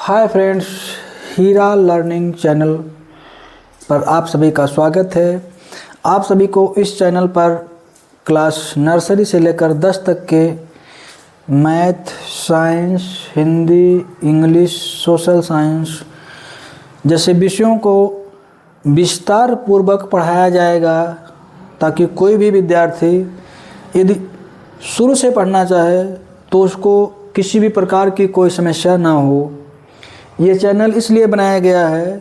Hi friends, हीरा learning channel पर आप सभी का स्वागत है। आप सभी को इस चैनल पर क्लास नर्सरी से लेकर 10 तक के math, science, Hindi, English, social science जैसे विषयों को विस्तार पूर्वक पढ़ाया जाएगा, ताकि कोई भी विद्यार्थी यदि शुरू से पढ़ना चाहे तो उसको किसी भी प्रकार की कोई समस्या ना हो। ये चैनल इसलिए बनाया गया है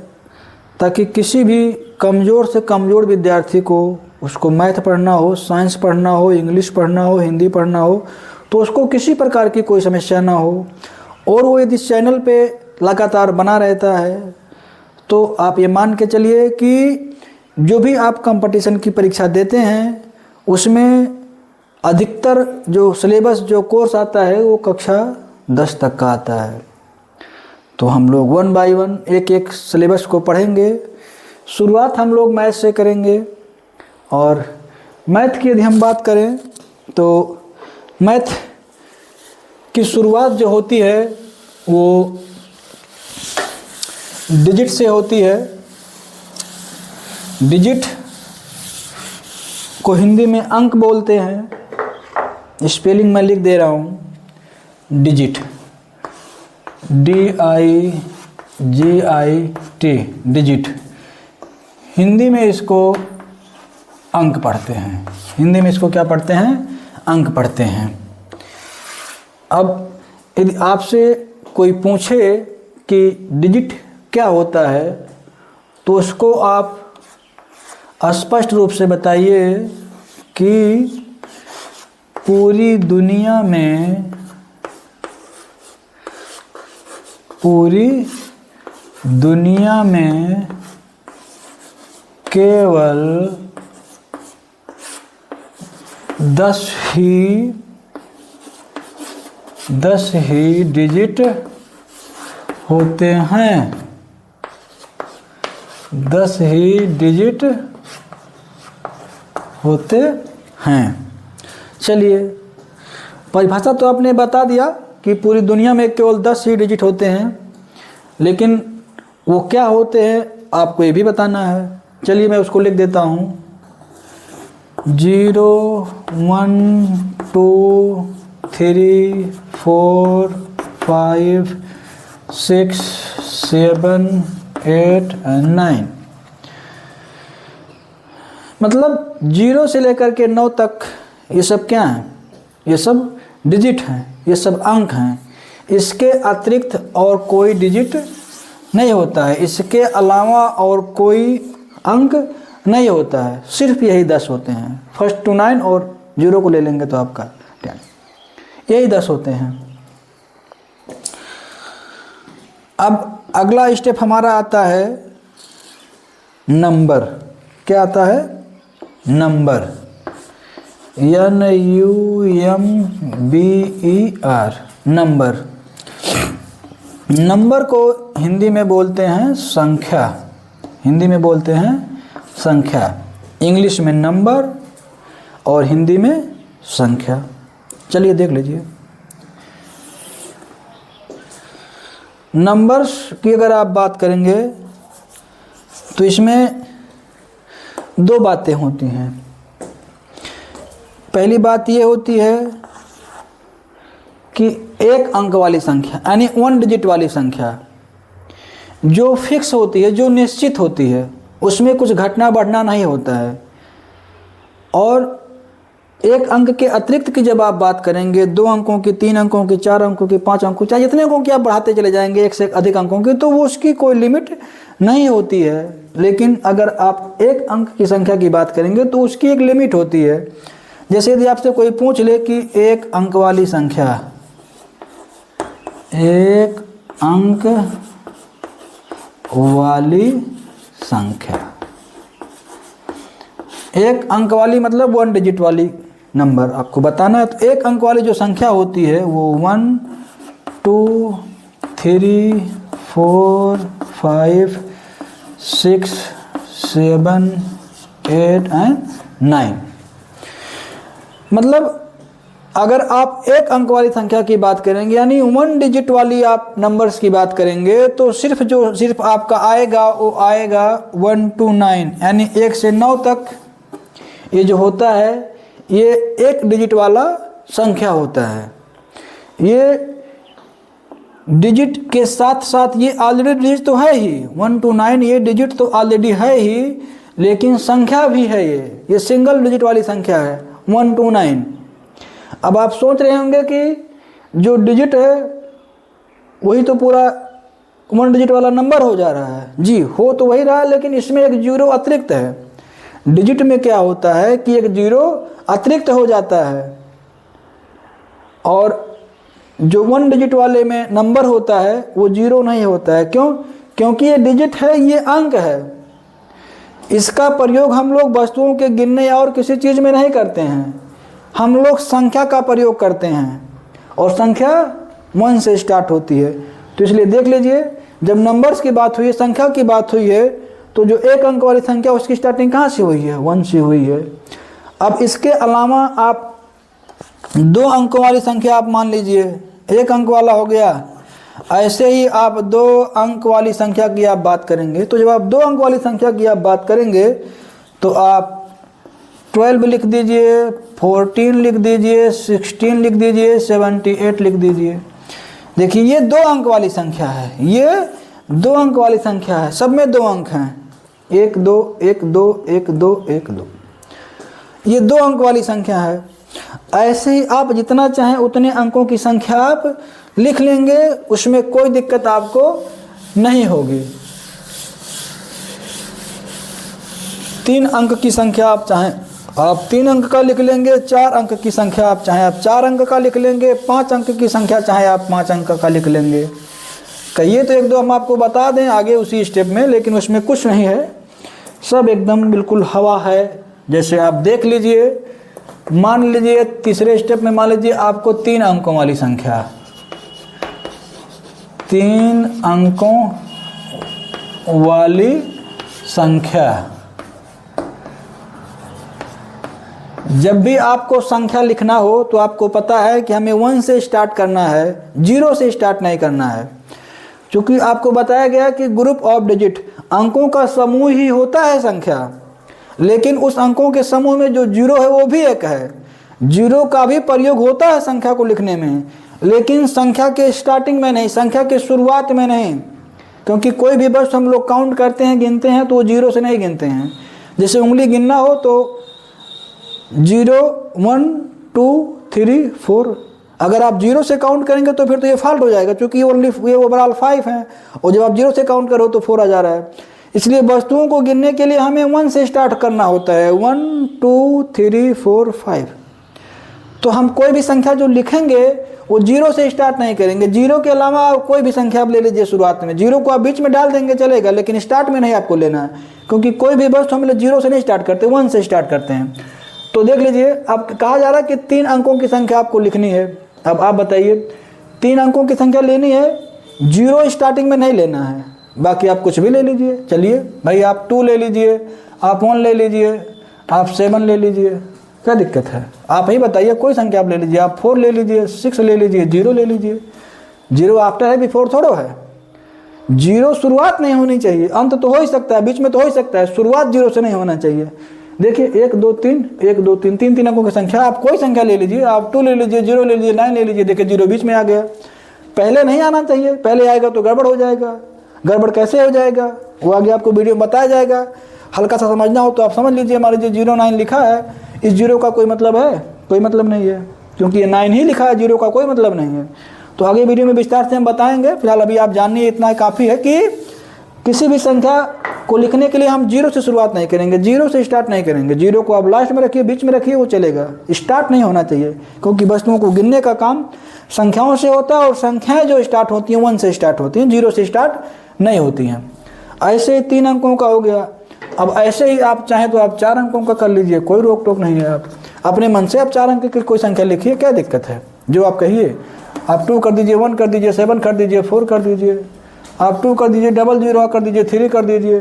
ताकि किसी भी कमज़ोर से कमज़ोर विद्यार्थी को, उसको मैथ पढ़ना हो, साइंस पढ़ना हो, इंग्लिश पढ़ना हो, हिंदी पढ़ना हो, तो उसको किसी प्रकार की कोई समस्या ना हो। और वो यदि इस चैनल पे लगातार बना रहता है तो आप ये मान के चलिए कि जो भी आप कंपटीशन की परीक्षा देते हैं उसमें अधिकतर जो सिलेबस, जो कोर्स आता है वो कक्षा 10 तक का आता है। तो हम लोग 1 बाय 1 एक एक सिलेबस को पढ़ेंगे। शुरुआत हम लोग मैथ से करेंगे। और मैथ की यदि हम बात करें तो मैथ की शुरुआत जो होती है वो डिजिट से होती है। डिजिट को हिंदी में अंक बोलते हैं। स्पेलिंग मैं लिख दे रहा हूँ, डिजिट, DIGIT, डिजिट। हिंदी में इसको अंक पढ़ते हैं। हिंदी में इसको क्या पढ़ते हैं? अंक पढ़ते हैं। अब यदि आपसे कोई पूछे कि डिजिट क्या होता है तो उसको आप स्पष्ट रूप से बताइए कि पूरी दुनिया में केवल 10 ही डिजिट होते हैं। 10 ही डिजिट होते हैं। चलिए, परिभाषा तो आपने बता दिया कि पूरी दुनिया में केवल 10 ही डिजिट होते हैं, लेकिन वो क्या होते हैं आपको ये भी बताना है। चलिए मैं उसको लिख देता हूँ। 0 1 2 3 4 5 6 7 8 और 9। मतलब 0 से लेकर के 9 तक ये सब क्या हैं? ये सब डिजिट हैं, ये सब अंक हैं। इसके अतिरिक्त और कोई डिजिट नहीं होता है। इसके अलावा और कोई अंक नहीं होता है। सिर्फ यही 10 होते हैं। फर्स्ट टू 9 और 0 को ले लेंगे तो आपका 10, यही 10 होते हैं। अब अगला स्टेप हमारा आता है नंबर। क्या आता है? Number, NUMBER, number. नंबर को हिंदी में बोलते हैं संख्या। हिंदी में बोलते हैं संख्या। इंग्लिश में नंबर और हिंदी में संख्या। चलिए देख लीजिए। नंबर्स की अगर आप बात करेंगे तो इसमें 2 बातें होती हैं। पहली बात ये होती है कि एक अंक वाली संख्या, यानी 1 डिजिट वाली संख्या जो फिक्स होती है, जो निश्चित होती है, उसमें कुछ घटना बढ़ना नहीं होता है। और एक अंक के अतिरिक्त की जब आप बात करेंगे, 2 अंकों की, 3 अंकों की, 4 अंकों की, 5 अंकों की, चाहे जितने अंकों की आप बढ़ाते चले जाएंगे, 1 से अधिक अंकों की, तो वो उसकी कोई लिमिट नहीं होती है। लेकिन अगर आप एक अंक की संख्या की बात करेंगे तो उसकी एक लिमिट होती है। जैसे यदि आपसे कोई पूछ ले कि एक अंक वाली संख्या, एक अंक वाली संख्या, एक अंक वाली मतलब 1 डिजिट वाली नंबर आपको बताना है। तो एक अंक वाली जो संख्या होती है वो 1 2 3 4 5 6 7 8 और 9। मतलब अगर आप एक अंक वाली संख्या की बात करेंगे यानी 1 डिजिट वाली आप नंबर्स की बात करेंगे तो सिर्फ आपका आएगा वो आएगा 1 to 9 यानी 1 से 9 तक ये जो होता है ये एक डिजिट वाला संख्या होता है। ये डिजिट के साथ साथ ये ऑलरेडी डिजिट तो है ही 1 to 9 ये डिजिट तो ऑलरेडी है ही, लेकिन संख्या भी है ये सिंगल डिजिट वाली संख्या है 1 to 9। अब आप सोच रहे होंगे कि जो डिजिट है वही तो पूरा 1 डिजिट वाला नंबर हो जा रहा है। जी हो तो वही रहा, लेकिन इसमें एक जीरो अतिरिक्त है। डिजिट में क्या होता है कि एक जीरो अतिरिक्त हो जाता है, और जो 1 डिजिट वाले में नंबर होता है वो जीरो नहीं होता है। क्यों? क्योंकि ये डिजिट है, ये अंक है। इसका प्रयोग हम लोग वस्तुओं के गिनने या और किसी चीज़ में नहीं करते हैं, हम लोग संख्या का प्रयोग करते हैं, और संख्या 1 से स्टार्ट होती है। तो इसलिए देख लीजिए, जब नंबर्स की बात हुई है, संख्या की बात हुई है, तो जो एक अंक वाली संख्या उसकी स्टार्टिंग कहाँ से हुई है? 1 से हुई है। अब इसके अलावा आप 2 अंकों वाली संख्या आप मान लीजिए, 1 अंक वाला हो गया। ऐसे ही आप 2 अंक वाली संख्या की आप बात करेंगे, तो जब आप 2 अंक वाली संख्या की आप बात करेंगे तो आप 12 लिख दीजिए, 14 लिख दीजिए, 16 लिख दीजिए, 78 लिख दीजिए। देखिए ये 2 अंक वाली संख्या है, ये 2 अंक वाली संख्या है, सब में 2 अंक हैं, 1 2 1 2 1 2 1 2, ये 2 अंक वाली संख्या है। ऐसे ही आप जितना चाहें उतने अंकों की संख्या आप लिख लेंगे, उसमें कोई दिक्कत आपको नहीं होगी। 3 अंक की संख्या आप चाहें आप 3 अंक का लिख लेंगे, 4 अंक की संख्या आप चाहें आप 4 अंक का लिख लेंगे, 5 अंक की संख्या चाहें आप 5 अंक का लिख लेंगे। कहिए तो 1 2 हम आपको बता दें आगे उसी स्टेप में, लेकिन उसमें कुछ नहीं है, सब एकदम बिल्कुल हवा है। जैसे आप देख लीजिए, मान लीजिए तीसरे स्टेप में मान लीजिए आपको 3 अंकों वाली संख्या, 3 अंकों वाली संख्या। जब भी आपको संख्या लिखना हो तो आपको पता है कि हमें 1 से स्टार्ट करना है, 0 से स्टार्ट नहीं करना है। क्योंकि आपको बताया गया कि ग्रुप ऑफ डिजिट, अंकों का समूह ही होता है संख्या, लेकिन उस अंकों के समूह में जो 0 है वो भी एक है। 0 का भी प्रयोग होता है संख्या को लिखने में, लेकिन संख्या के स्टार्टिंग में नहीं, संख्या के शुरुआत में नहीं। क्योंकि कोई भी वस्तु हम लोग काउंट करते हैं, गिनते हैं, तो वो 0 से नहीं गिनते हैं। जैसे उंगली गिनना हो तो 0 1 2 3 4, अगर आप 0 से काउंट करेंगे तो फिर तो ये फॉल्ट हो जाएगा, क्योंकि ये ओवरऑल 5 है, और जब आप 0 से काउंट करो तो 4 आ जा रहा है। इसलिए वस्तुओं को गिनने के लिए हमें 1 से स्टार्ट करना होता है, 1 2 3 4 5। तो हम कोई भी संख्या जो लिखेंगे वो 0 से स्टार्ट नहीं करेंगे। 0 के अलावा कोई भी संख्या आप ले लीजिए शुरुआत में, 0 को आप बीच में डाल देंगे चलेगा, लेकिन स्टार्ट में नहीं आपको लेना है, क्योंकि कोई भी वस्तु हम लोग 0 से नहीं स्टार्ट करते, 1 से स्टार्ट करते हैं। तो देख लीजिए, अब कहा जा रहा है कि 3 अंकों की संख्या आपको लिखनी है। अब आप बताइए, 3 अंकों की संख्या लेनी है, 0 स्टार्टिंग में नहीं लेना है, बाकी आप कुछ भी ले लीजिए। चलिए भाई, आप 2 ले लीजिए, आप 1 ले लीजिए, आप 7 ले लीजिए, क्या दिक्कत है? आप ही बताइए, कोई संख्या आप ले लीजिए, आप 4 ले लीजिए, 6 ले लीजिए, 0 ले लीजिए। 0 आफ्टर है, बिफोर थोड़ो है। 0 शुरुआत नहीं होनी चाहिए, अंत तो हो ही सकता है, बीच में तो हो ही सकता है, शुरुआत 0 से नहीं होना चाहिए। देखिए 1 2 3 1 2 3 3 अंकों की संख्या, आप कोई संख्या ले लीजिए, आप 2 ले लीजिए, 0 ले लीजिए, 9 ले लीजिए। देखिए 0 बीच में आ गया, पहले नहीं आना चाहिए, पहले आएगा तो गड़बड़ हो जाएगा। गड़बड़ कैसे हो जाएगा वो आगे आपको वीडियो में बताया जाएगा। हल्का सा समझना हो तो आप समझ लीजिए, मान लीजिए 09 लिखा है, इस 0 का कोई मतलब है? कोई मतलब नहीं है, क्योंकि ये 9 ही लिखा है, 0 का कोई मतलब नहीं है। तो आगे वीडियो में विस्तार से हम बताएंगे। फिलहाल अभी आप जानिए इतना काफ़ी है कि किसी भी संख्या को लिखने के लिए हम 0 से शुरुआत नहीं करेंगे, 0 से स्टार्ट नहीं करेंगे। 0 को आप लास्ट में रखिए, बीच में रखिए, वो चलेगा, स्टार्ट नहीं होना चाहिए, क्योंकि वस्तुओं को गिनने का काम संख्याओं से होता है, और संख्याएं जो स्टार्ट होती हैं 1 से स्टार्ट होती हैं, 0 से स्टार्ट नहीं होती हैं। ऐसे ही 3 अंकों का हो गया। अब ऐसे ही आप चाहें तो आप 4 अंकों का कर लीजिए, कोई रोक टोक नहीं है। आप अपने मन से आप 4 अंक की कोई संख्या लिखिए, क्या दिक्कत है? जो आप कहिए, आप 2 कर दीजिए, 1 कर दीजिए, 7 कर दीजिए, 4 कर दीजिए, आप 2 कर दीजिए, 00 कर दीजिए, 3 कर दीजिए,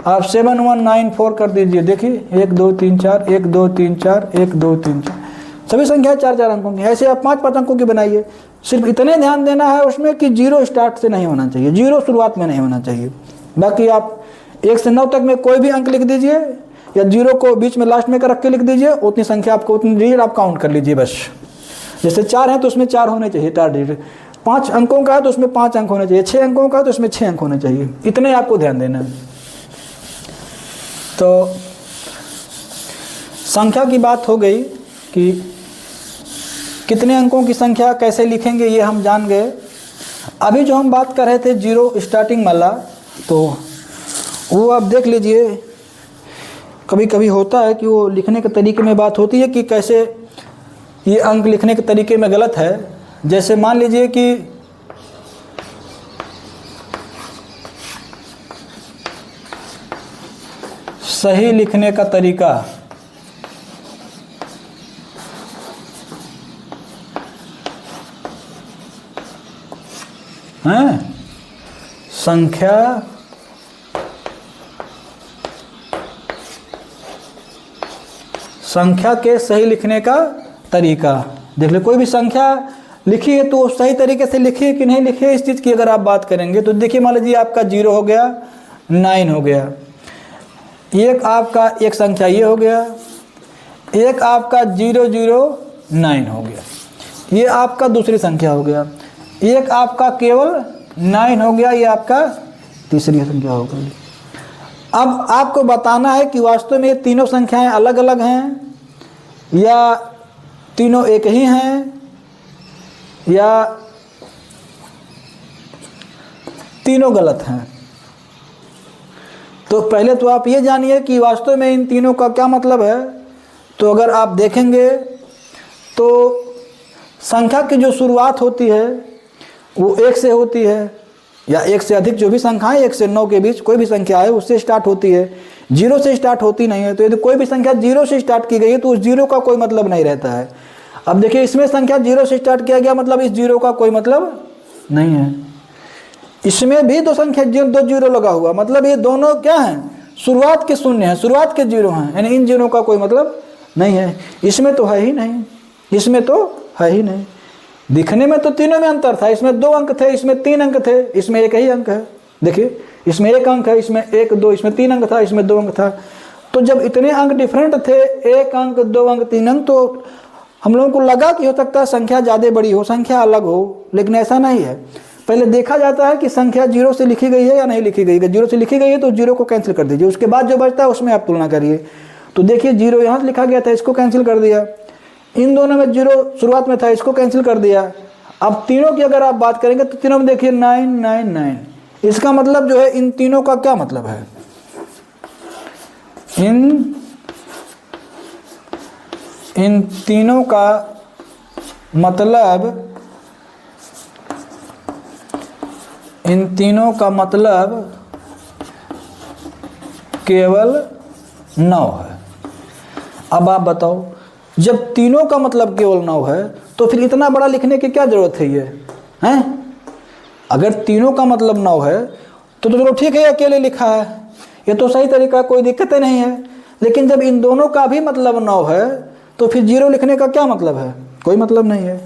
आप 7 1 9 4 कर दीजिए। देखिए 1 2 3 4 1 2 3 4 1 2 3 4, सभी संख्या 4-4 अंकों की। ऐसे आप 5-5 अंकों की बनाइए। सिर्फ इतने ध्यान देना है उसमें कि 0 स्टार्ट से नहीं होना चाहिए, 0 शुरुआत में नहीं होना चाहिए। बाकी आप 1 से 9 तक में कोई भी अंक लिख दीजिए या 0 को बीच में लास्ट में रख के लिख दीजिए, उतनी संख्या आपको, उतनी डिजिट आप काउंट कर लीजिए बस। जैसे 4 है तो उसमें 4 होने चाहिए, 4 डिजिट। 5 अंकों का है तो उसमें 5 अंक होने चाहिए, 6 अंकों का है तो उसमें 6 अंक होने चाहिए। इतने आपको ध्यान देना है। तो संख्या की बात हो गई कि कितने अंकों की संख्या कैसे लिखेंगे ये हम जान गए। अभी जो हम बात कर रहे थे 0 स्टार्टिंग वाला, तो वो आप देख लीजिए। कभी कभी होता है कि वो लिखने के तरीके में बात होती है कि कैसे ये अंक लिखने के तरीके में गलत है। जैसे मान लीजिए कि सही लिखने का तरीका, हैं संख्या के सही लिखने का तरीका देख ले। कोई भी संख्या लिखी है तो सही तरीके से लिखिए कि नहीं लिखिए, इस चीज़ की अगर आप बात करेंगे तो देखिए, मान लीजिए आपका 0 हो गया, 9 हो गया, एक आपका एक संख्या ये हो गया, एक आपका 009 हो गया, ये आपका दूसरी संख्या हो गया, एक आपका केवल 9 हो गया, ये आपका तीसरी संख्या हो गई। अब आपको बताना है कि वास्तव में ये तीनों संख्याएं अलग अलग हैं या तीनों एक ही हैं या तीनों गलत हैं। तो पहले तो आप ये जानिए कि वास्तव में इन तीनों का क्या मतलब है। तो अगर आप देखेंगे तो संख्या की जो शुरुआत होती है वो 1 से होती है या 1 से अधिक, जो भी संख्याएं 1 से 9 के बीच कोई भी संख्या है उससे स्टार्ट होती है, 0 से स्टार्ट होती नहीं है। तो यदि कोई भी संख्या 0 से स्टार्ट की गई है तो उस 0 का कोई मतलब नहीं रहता है। अब देखिए, इसमें संख्या 0 से स्टार्ट किया गया, मतलब इस 0 का कोई मतलब नहीं है। इसमें भी दो संख्या 0 लगा हुआ, मतलब ये दोनों क्या हैं, शुरुआत के शून्य हैं, शुरुआत के 0 हैं, यानी इन 0 का कोई मतलब नहीं है। इसमें तो है ही नहीं, इसमें तो है ही नहीं। दिखने में तो तीनों में अंतर था, इसमें 2 अंक थे, इसमें 3 अंक थे, इसमें एक ही अंक है। देखिए, इसमें 1 अंक है, इसमें 1 2, इसमें 3 अंक था, इसमें 2 अंक था। तो जब इतने अंक डिफरेंट थे, 1 अंक 2 अंक 3 अंक, तो हम लोगों को लगा कि हो सकता है संख्या ज़्यादा बड़ी हो, संख्या अलग हो, लेकिन ऐसा नहीं है। पहले देखा जाता है कि संख्या 0 से लिखी गई है या नहीं लिखी गई है। 0 से लिखी गई है तो 0 को कैंसिल कर दीजिए, उसके बाद जो बचता है उसमें आप तुलना करिए। तो देखिए, 0 यहाँ से लिखा गया था, इसको कैंसिल कर दिया, इन दोनों में 0 शुरुआत में था, इसको कैंसिल कर दिया। अब तीनों की अगर आप बात करेंगे तो तीनों में देखिए 9 9 9, इसका मतलब जो है इन तीनों का क्या मतलब है, इन तीनों का मतलब, इन तीनों का मतलब केवल 9 है। अब आप बताओ, जब तीनों का मतलब केवल 9 है तो फिर इतना बड़ा लिखने की क्या जरूरत है ये, हैं? अगर तीनों का मतलब 9 है तो चलो ठीक है, अकेले लिखा है, ये तो सही तरीका, कोई दिक्कत नहीं है। लेकिन जब इन दोनों का भी मतलब 9 है तो फिर 0 लिखने का क्या मतलब है, कोई मतलब नहीं है।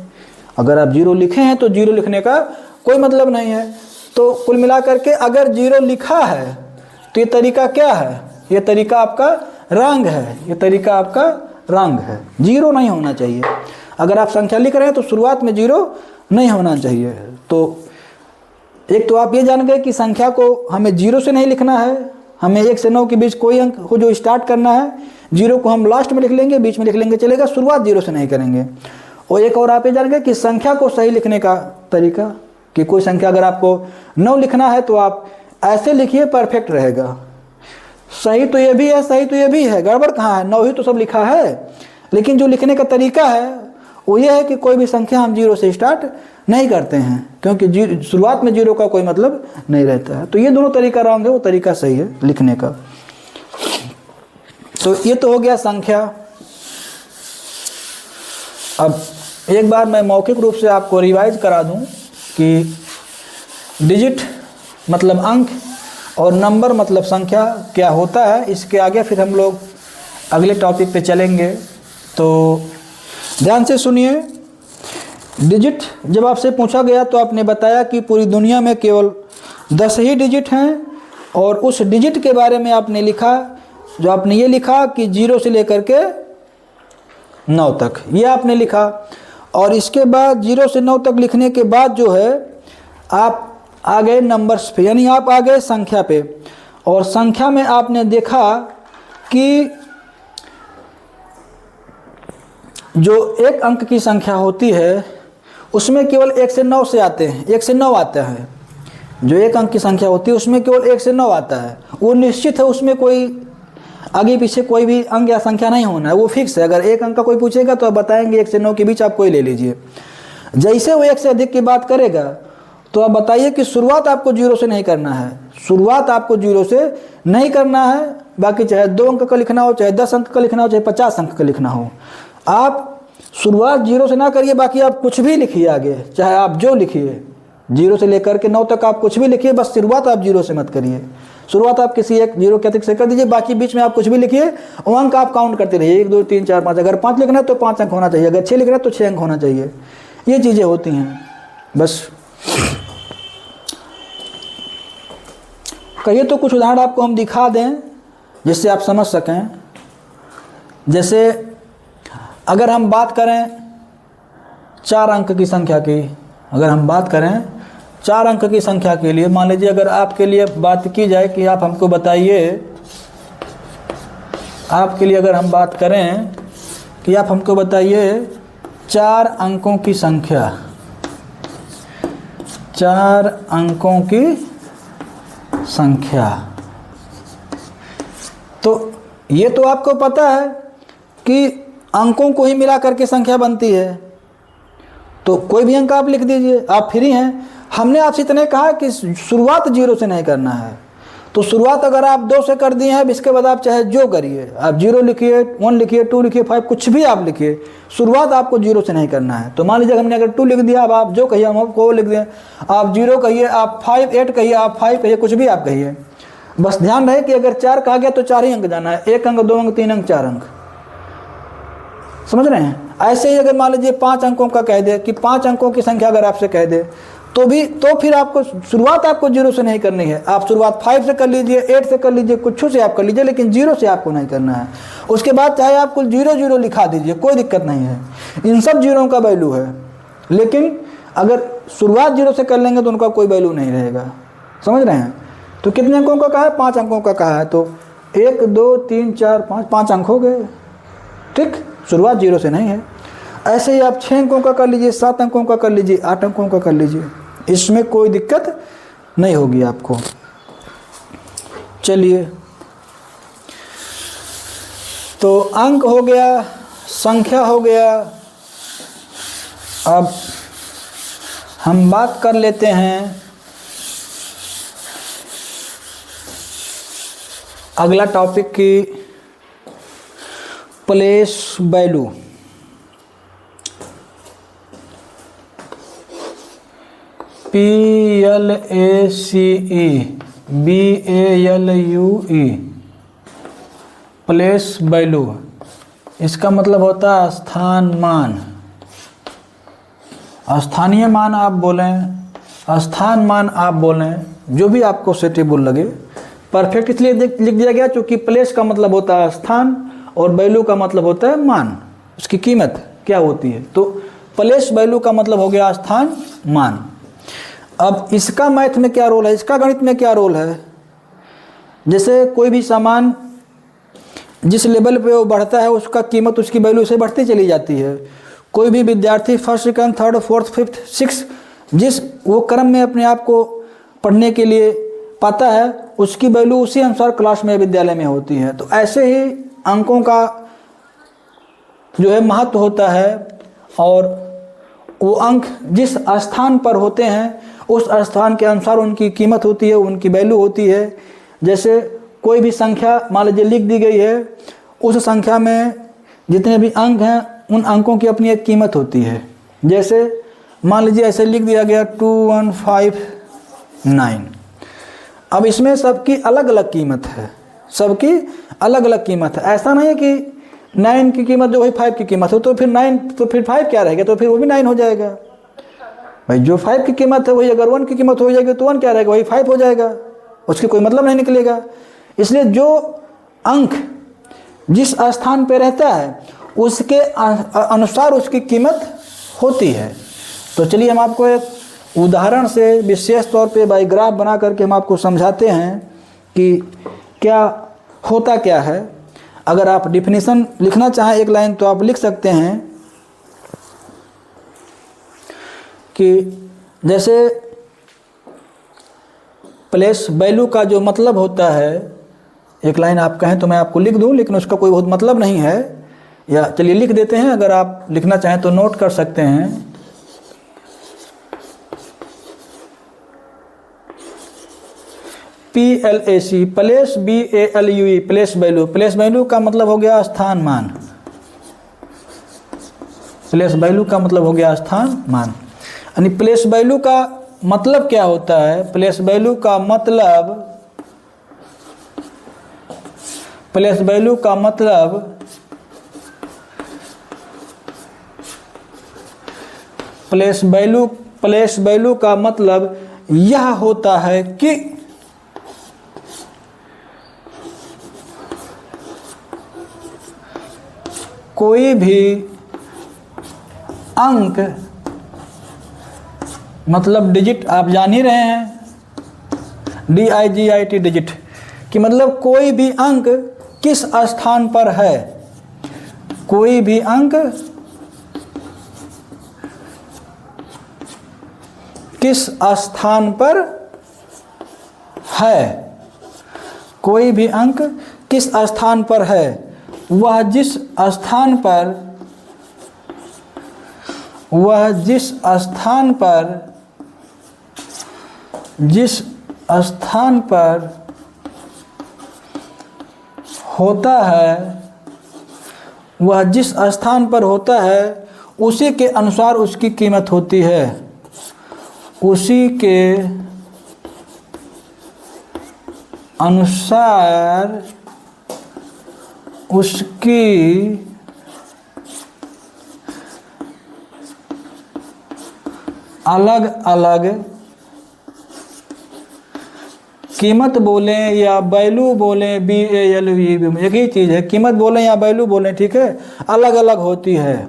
अगर आप 0 लिखे हैं तो 0 लिखने का कोई मतलब नहीं है। तो कुल मिलाकर के अगर 0 लिखा है तो ये तरीका क्या है, ये तरीका आपका रंग है, ये तरीका आपका रंग है, 0 नहीं होना चाहिए। अगर आप संख्या लिख रहे हैं तो शुरुआत में 0 नहीं होना चाहिए। तो एक तो आप ये जान गए कि संख्या को हमें 0 से नहीं लिखना है, हमें 1 से 9 के बीच कोई अंक हो जो स्टार्ट करना है, 0 को हम लास्ट में लिख लेंगे, बीच में लिख लेंगे, चलेगा, शुरुआत 0 से नहीं करेंगे। और एक और आप ये जान गए कि संख्या को सही लिखने का तरीका, कि कोई संख्या अगर आपको 9 लिखना है तो आप ऐसे लिखिए, परफेक्ट रहेगा। सही तो ये भी है, सही तो ये भी है, गड़बड़ कहाँ है, 9 ही तो सब लिखा है। लेकिन जो लिखने का तरीका है वो ये है कि कोई भी संख्या हम 0 से स्टार्ट नहीं करते हैं, क्योंकि शुरुआत में 0 का कोई मतलब नहीं रहता है। तो ये दोनों तरीका रॉन्ग है, वो तरीका सही है लिखने का। तो ये तो हो गया संख्या। अब एक बार मैं मौखिक रूप से आपको रिवाइज करा दूं कि डिजिट मतलब अंक और नंबर मतलब संख्या क्या होता है। इसके आगे फिर हम लोग अगले टॉपिक पे चलेंगे। तो ध्यान से सुनिए। डिजिट जब आपसे पूछा गया तो आपने बताया कि पूरी दुनिया में केवल 10 ही डिजिट हैं, और उस डिजिट के बारे में आपने लिखा, जो आपने ये लिखा कि 0 से लेकर के 9 तक, ये आपने लिखा। और इसके बाद 0 से 9 तक लिखने के बाद जो है आप आ गए नंबर्स पे, यानी आप आ गए संख्या पे। और संख्या में आपने देखा कि जो एक अंक की संख्या होती है उसमें केवल 1 से 9 से आते हैं, 1 से 9 आता है। जो एक अंक की संख्या होती है उसमें केवल 1 से 9 आता है, वो निश्चित है, उसमें कोई आगे पीछे कोई भी अंक या संख्या नहीं होना है, वो फिक्स है। अगर एक अंक का कोई पूछेगा तो आप बताएंगे 1 से 9 के बीच आप कोई ले लीजिए। जैसे वो 1 से अधिक की बात करेगा तो आप बताइए कि शुरुआत आपको 0 से नहीं करना है, शुरुआत आपको 0 से नहीं करना है। बाकी चाहे 2 अंक का लिखना हो, चाहे 10 अंक का लिखना हो, चाहे 50 अंक का लिखना हो, आप शुरुआत 0 से ना करिए। बाकी आप कुछ भी लिखिए आगे, चाहे आप जो लिखिए 0 से लेकर के 9 तक आप कुछ भी लिखिए, बस शुरुआत आप 0 से मत करिए। शुरुआत आप किसी एक 0 के अधिक से कर दीजिए, बाकी बीच में आप कुछ भी लिखिए, वो अंक आप काउंट करते रहिए, 1 2 3 4 5। अगर 5 लिखना है तो 5 अंक होना चाहिए, अगर 6 लिखना है तो 6 अंक होना चाहिए। ये चीज़ें होती हैं। बस कहिए तो कुछ उदाहरण आपको हम दिखा दें जिससे आप समझ सकें। जैसे अगर हम बात करें 4 अंक की संख्या की, अगर हम बात करें 4 अंक की संख्या के लिए, मान लीजिए अगर आपके लिए बात की जाए कि आप हमको बताइए, आपके लिए अगर हम बात करें कि आप हमको बताइए 4 अंकों की संख्या, 4 अंकों की संख्या, तो ये तो आपको पता है कि अंकों को ही मिला करके संख्या बनती है, तो कोई भी अंक आप लिख दीजिए, आप फ्री हैं। हमने आपसे इतने कहा कि शुरुआत 0 से नहीं करना है, तो शुरुआत अगर आप 2 से कर दिए हैं, इसके बाद आप चाहे जो करिए, आप 0 लिखिए, 1 लिखिए, 2 लिखिए, 5, कुछ भी आप लिखिए, शुरुआत आपको 0 से नहीं करना है। तो मान लीजिए हमने अगर 2 लिख दिया, अब आप जो कहिए हम आपको लिख दें, आप 0 कहिए, आप 5 8 कहिए, आप 5 कहिए, कुछ भी आप कहिए। बस ध्यान रहे कि अगर 4 कहा गया तो 4 ही अंक जाना है, 1 अंक, 2 अंक, 3 अंक, 4 अंक, समझ रहे हैं। ऐसे ही अगर मान लीजिए 5 अंकों का कह दे कि 5 अंकों की संख्या अगर आपसे कह दे तो फिर आपको शुरुआत आपको 0 से नहीं करनी है। आप शुरुआत 5 से कर लीजिए, 8 से कर लीजिए, कुछ से आप कर लीजिए, लेकिन 0 से आपको नहीं करना है। उसके बाद चाहे आप कुल 0 0 लिखा दीजिए, कोई दिक्कत नहीं है, इन सब 0 का वैल्यू है। लेकिन अगर शुरुआत 0 से कर लेंगे तो उनका कोई वैल्यू नहीं रहेगा, समझ रहे हैं। तो कितने अंकों का कहा है? 5 अंकों का कहा है, तो 1 2 3 4 5, 5 अंक हो गए, ठीक, शुरुआत 0 से नहीं है। ऐसे ही आप 6 अंकों का कर लीजिए, 7 अंकों का कर लीजिए, 8 अंकों का कर लीजिए, इसमें कोई दिक्कत नहीं होगी आपको। चलिए, तो अंक हो गया, संख्या हो गया। अब हम बात कर लेते हैं अगला टॉपिक की, place value. PLACE place value, इसका मतलब होता है स्थान मान। स्थानीय मान आप बोलें, स्थान मान आप बोलें, जो भी आपको सूटेबल लगे। परफेक्ट इसलिए लिख दिया गया क्योंकि प्लेस का मतलब होता है स्थान और वैल्यू का मतलब होता है मान, उसकी कीमत क्या होती है। तो प्लेस वैल्यू का मतलब हो गया स्थान मान। अब इसका मैथ में क्या रोल है, इसका गणित में क्या रोल है। जैसे कोई भी सामान जिस लेवल पे वो बढ़ता है उसका कीमत, उसकी वैल्यू से बढ़ती चली जाती है। कोई भी विद्यार्थी first second third fourth fifth six जिस वो क्रम में अपने आप को पढ़ने के लिए पाता है, उसकी वैल्यू उसी अनुसार क्लास में विद्यालय में होती है। तो ऐसे ही अंकों का जो है महत्व होता है, और वो अंक जिस स्थान पर होते हैं उस स्थान के अनुसार उनकी कीमत होती है, उनकी वैल्यू होती है। जैसे कोई भी संख्या मान लीजिए लिख दी गई है, उस संख्या में जितने भी अंक हैं उन अंकों की अपनी एक कीमत होती है। जैसे मान लीजिए ऐसे लिख दिया गया 2159। अब इसमें सबकी अलग अलग कीमत है, सबकी अलग अलग कीमत है। ऐसा नहीं है कि 9 की कीमत जो वही 5 की कीमत हो, तो फिर 9 तो फिर 5 क्या रहेगा, तो फिर वो भी 9 हो जाएगा भाई। जो 5 की कीमत है वही अगर 1 की कीमत हो जाएगी तो 1 क्या रहेगा, वही 5 हो जाएगा, उसकी कोई मतलब नहीं निकलेगा। इसलिए जो अंक जिस स्थान पे रहता है उसके अनुसार उसकी कीमत होती है। तो चलिए हम आपको एक उदाहरण से विशेष तौर पे बाई ग्राफ बना करके हम आपको समझाते हैं कि क्या होता क्या है। अगर आप डिफिनीशन लिखना चाहें एक लाइन तो आप लिख सकते हैं कि जैसे प्लेस वैल्यू का जो मतलब होता है, एक लाइन आप कहें तो मैं आपको लिख दूं, लेकिन उसका कोई बहुत मतलब नहीं है, या चलिए लिख देते हैं, अगर आप लिखना चाहें तो नोट कर सकते हैं। PLAC place BALUE place value. Place value का मतलब हो गया स्थान मान। प्लेस वैल्यू का मतलब हो गया स्थान मान। यानी प्लेस वैल्यू का मतलब क्या होता है, प्लेस वैल्यू का मतलब, प्लेस वैल्यू का मतलब प्लेस वैल्यू का मतलब यह होता है कि कोई भी अंक, मतलब डिजिट आप जान ही रहे हैं, DIGIT डिजिट, कि मतलब कोई भी अंक किस स्थान पर है, कोई भी अंक किस स्थान पर है, कोई भी अंक किस स्थान पर है, वह जिस स्थान पर होता है, वह जिस स्थान पर होता है उसी के अनुसार उसकी कीमत होती है, उसी के अनुसार उसकी अलग अलग कीमत बोलें या वैल्यू बोलें, BALUE एक ही चीज़ है, कीमत बोलें या वैल्यू बोलें, ठीक है, अलग अलग होती है।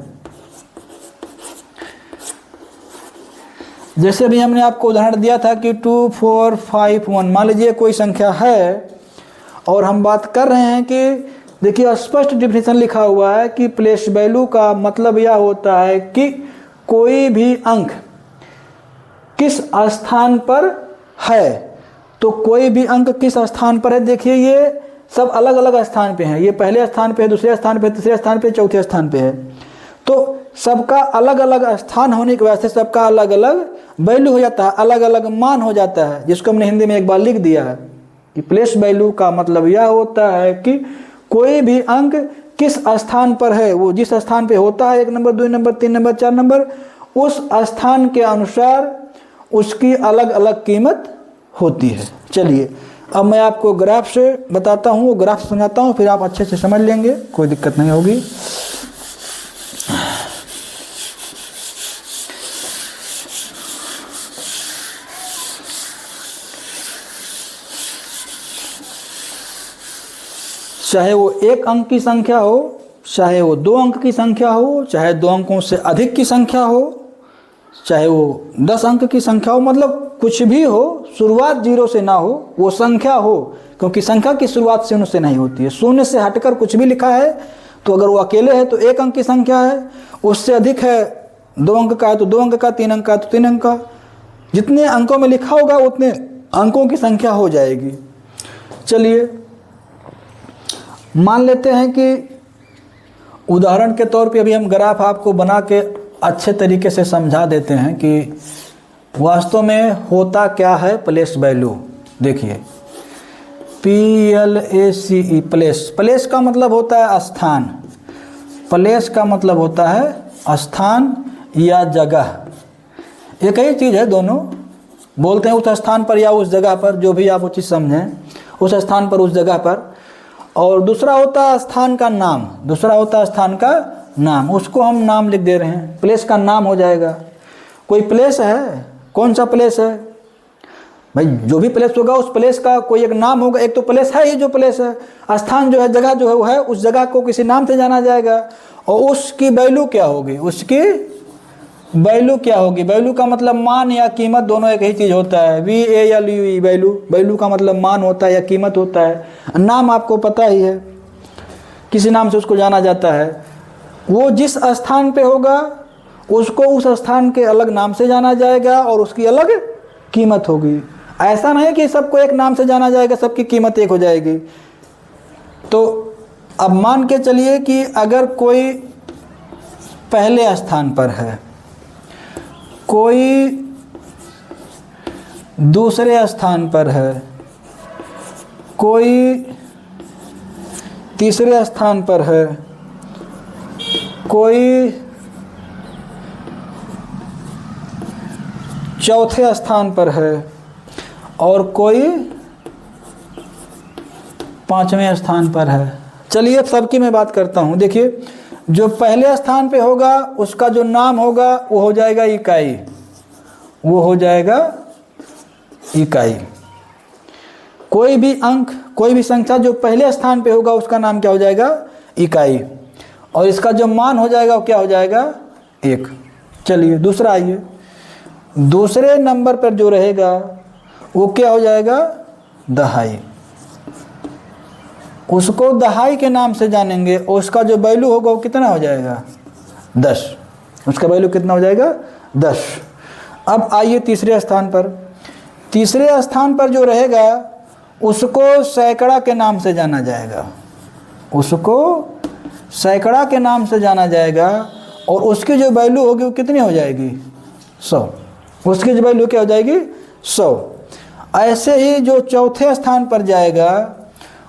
जैसे भी हमने आपको उदाहरण दिया था कि 2 4 5 1, मान लीजिए कोई संख्या है और हम बात कर रहे हैं कि देखिए स्पष्ट डिफिनीशन लिखा हुआ है कि प्लेस वैल्यू का मतलब यह होता है कि कोई भी अंक किस स्थान पर है। तो कोई भी अंक किस स्थान पर है, देखिए ये सब अलग अलग स्थान पे हैं, ये पहले स्थान पे है, दूसरे स्थान पे, तीसरे स्थान पे, चौथे स्थान पे है। तो सबका अलग अलग स्थान होने की वजह से सबका अलग अलग वैल्यू हो जाता है, अलग अलग मान हो जाता है, जिसको हमने हिंदी में एक बार लिख दिया है कि प्लेस वैल्यू का मतलब यह होता है कि कोई भी अंक किस स्थान पर है, वो जिस स्थान पे होता है, 1 नंबर 2 नंबर 3 नंबर 4 नंबर, उस स्थान के अनुसार उसकी अलग अलग कीमत होती है। चलिए अब मैं आपको ग्राफ से बताता हूँ, वो ग्राफ समझाता हूँ, फिर आप अच्छे से समझ लेंगे, कोई दिक्कत नहीं होगी। चाहे वो 1 अंक की संख्या हो, चाहे वो 2 अंक की संख्या हो, चाहे 2 अंकों से अधिक की संख्या हो, चाहे वो 10 अंक की संख्या हो, मतलब कुछ भी हो, शुरुआत 0 से ना हो, वो संख्या हो, क्योंकि संख्या की शुरुआत शून्य से नहीं होती है। शून्य से हटकर कुछ भी लिखा है तो अगर वो अकेले है तो 1 अंक की संख्या है, उससे अधिक है 2 अंक का है तो 2 अंक का, 3 अंक का तो 3 अंक का, जितने अंकों में लिखा होगा उतने अंकों की संख्या हो जाएगी। चलिए मान लेते हैं कि उदाहरण के तौर पे अभी हम ग्राफ आपको बना के अच्छे तरीके से समझा देते हैं कि वास्तव में होता क्या है प्लेस वैल्यू। देखिए PLACE प्लेस, प्लेस का मतलब होता है स्थान, प्लेस का मतलब होता है स्थान या जगह, एक ही चीज़ है, दोनों बोलते हैं उस स्थान पर या उस जगह पर, जो भी आप वो चीज़ समझें, उस स्थान पर उस जगह पर। और दूसरा होता है स्थान का नाम, दूसरा होता है स्थान का नाम, उसको हम नाम लिख दे रहे हैं, प्लेस का नाम हो जाएगा। कोई प्लेस है, कौन सा प्लेस है भाई, जो भी प्लेस होगा उस प्लेस का कोई एक नाम होगा। एक तो प्लेस है ही जो प्लेस है, स्थान जो है, जगह जो है वो है, उस जगह को किसी नाम से जाना जाएगा। और उसकी वैल्यू क्या होगी, उसकी वैल्यू क्या होगी, वैल्यू का मतलब मान या कीमत, दोनों एक ही चीज़ होता है। VALU वैल्यू, वैल्यू का मतलब मान होता है या कीमत होता है। नाम आपको पता ही है, किसी नाम से उसको जाना जाता है। वो जिस स्थान पे होगा उसको उस स्थान के अलग नाम से जाना जाएगा और उसकी अलग कीमत होगी। ऐसा नहीं कि सबको एक नाम से जाना जाएगा, सबकी कीमत एक हो जाएगी। तो अब मान के चलिए कि अगर कोई पहले स्थान पर है, कोई दूसरे स्थान पर है, कोई तीसरे स्थान पर है, कोई चौथे स्थान पर है और कोई पांचवें स्थान पर है। चलिए अब सबकी मैं बात करता हूँ। देखिए, जो पहले स्थान पे होगा उसका जो नाम होगा वो हो जाएगा इकाई, वो हो जाएगा इकाई। कोई भी अंक, कोई भी संख्या जो पहले स्थान पे होगा उसका नाम क्या हो जाएगा, इकाई। और इसका जो मान हो जाएगा वो क्या हो जाएगा, 1। चलिए दूसरा आइए, दूसरे नंबर पर जो रहेगा वो क्या हो जाएगा, दहाई। उसको दहाई के नाम से जानेंगे और उसका जो वैल्यू होगा वो कितना हो जाएगा, 10। उसका वैल्यू कितना हो जाएगा, 10। अब आइए तीसरे स्थान पर, तीसरे स्थान पर जो रहेगा उसको सैकड़ा के नाम से जाना जाएगा, उसको सैकड़ा के नाम से जाना जाएगा और उसकी जो वैल्यू होगी वो कितनी हो जाएगी, 100। उसकी जो वैल्यू क्या हो जाएगी, 100। ऐसे ही जो चौथे स्थान पर जाएगा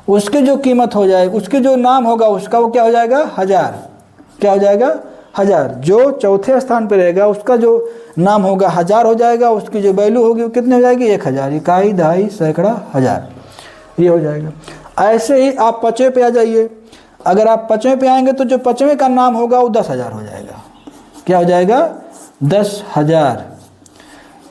उसकी जो कीमत हो जाएगी, उसकी जो नाम होगा उसका वो क्या हो जाएगा, 1000। क्या हो जाएगा, 1000। जो चौथे स्थान पर रहेगा उसका जो नाम होगा 1000 हो जाएगा, उसकी जो वैल्यू होगी वो कितनी हो जाएगी, 1000। इकाई, दहाई, सैकड़ा, 1000, ये हो जाएगा। ऐसे ही आप 5वें पे आ जाइए। अगर आप 5वें पे आएंगे तो जो 5वें का नाम होगा वो 10,000 हो जाएगा। क्या हो जाएगा, 10,000।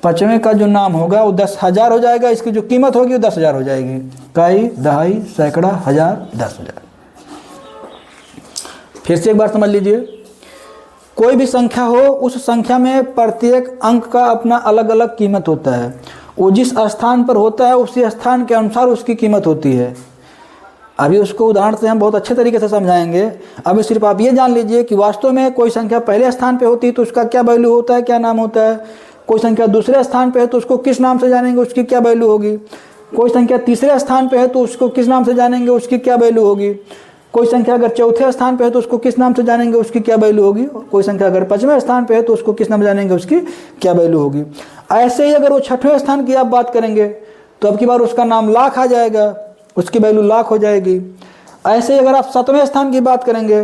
5वें का जो नाम होगा वो 10,000 हो जाएगा, इसकी जो कीमत होगी वो 10,000 हो जाएगी। इकाई, दहाई, सैकड़ा, 1000, 10,000। फिर से एक बार समझ लीजिए, कोई भी संख्या हो, उस संख्या में प्रत्येक अंक का अपना अलग अलग कीमत होता है। वो जिस स्थान पर होता है उसी स्थान के अनुसार उसकी कीमत होती है। अभी उसको उदाहरण से हम बहुत अच्छे तरीके से समझाएंगे। अभी सिर्फ आप ये जान लीजिए कि वास्तव में कोई संख्या पहले स्थान पे होती है तो उसका क्या वैल्यू होता है, क्या नाम होता है। कोई संख्या दूसरे स्थान पे है तो उसको किस नाम से जानेंगे, उसकी क्या वैल्यू होगी। कोई संख्या तीसरे स्थान पे है तो उसको किस नाम से जानेंगे, उसकी क्या वैल्यू होगी। कोई संख्या अगर चौथे स्थान पे है तो उसको किस नाम से जानेंगे, उसकी क्या वैल्यू होगी। कोई संख्या अगर 5वें स्थान पे है तो उसको किस नाम से जानेंगे, उसकी क्या वैल्यू होगी। ऐसे ही अगर वो 6वें स्थान की आप बात करेंगे तो अब की बार उसका नाम लाख आ जाएगा, उसकी वैल्यू लाख हो जाएगी। ऐसे ही अगर आप 7वें स्थान की बात करेंगे